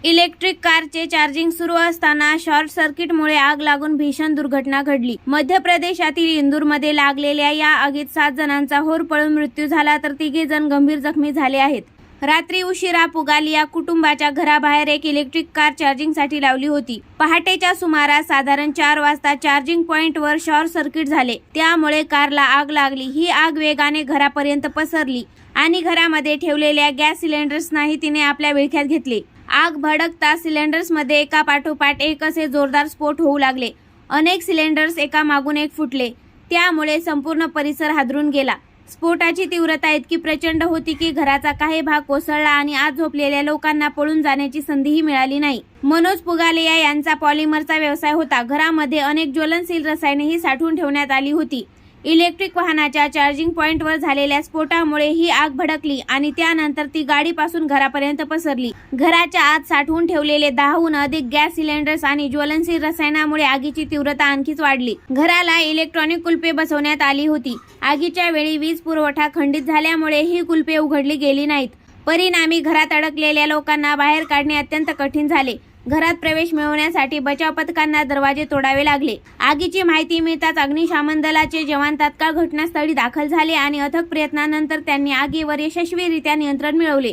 Electric कारचे charging सुरू असताना शॉर्ट सर्किटमुळे आग लागून भीषण दुर्घटना घडली। मध्य प्रदेशातील इंदूरमध्ये लागलेल्या या आगीत 7 जणांचा होरपळून मृत्यू झाला तर 3 जण गंभीर जखमी झाले आहेत। रात्री उशिरा पुगालिया कुटुंबाच्या घराबाहेर एक इलेक्ट्रिक कार चार्जिंगसाठी लावली होती। पहाटेच्या सुमारास साधारण 4 वाजता चार्जिंग पॉइंटवर शॉर्ट सर्किट झाले, त्यामुळे कारला आग लागली। ही आग वेगाने घरापर्यंत पसरली आणि घरामध्ये ठेवलेल्या गॅस सिलेंडर्सनाही तिने आपल्या विळख्यात घेतले। आग भडकता सिलेंडर्समध्ये एका पाठोपाठ एक असे जोरदार स्फोट होऊ लागले। अनेक सिलेंडर्स एका मागून एक फुटले, त्यामुळे संपूर्ण परिसर हादरून गेला। स्फोटाची तीव्रता इतकी प्रचंड होती की घराचा काही भाग कोसळला आणि आत झोपलेल्या लोकांना पळून जाण्याची संधीही मिळाली नाही। मनोज पुगालिया यांचा पॉलिमरचा व्यवसाय होता। घरामध्ये अनेक ज्वलनशील रसायनेही साठवून ठेवण्यात आली होती। इलेक्ट्रिक वाहनाच्या चार्जिंग पॉइंटवर झालेल्या स्फोटामुळे ही आग भडकली आणि त्यानंतर ती गाडीपासून घरापर्यंत पसरली। घराच्या आत साठवून ठेवलेले 10हून अधिक गॅस सिलेंडर्स आणि ज्वलनशील रसायनामुळे आगीची तीव्रता आणखीच वाढली। घराला इलेक्ट्रॉनिक कुलपे बसवण्यात आली होती। आगीच्या वेळी वीज पुरवठा खंडित झाल्यामुळे ही कुलपे उघडली गेली नाहीत। परिणामी घरात अडकलेल्या लोकांना बाहेर काढणे अत्यंत कठीण झाले। घरात प्रवेश मिळवण्यासाठी बचाव पथकांना दरवाजे तोडावे लागले। आगीची माहिती मिळताच अग्निशमन दलाचे जवान तात्काळ घटनास्थळी दाखल झाले आणि अथक प्रयत्नानंतर त्यांनी आगीवर यशस्वीरित्या नियंत्रण मिळवले।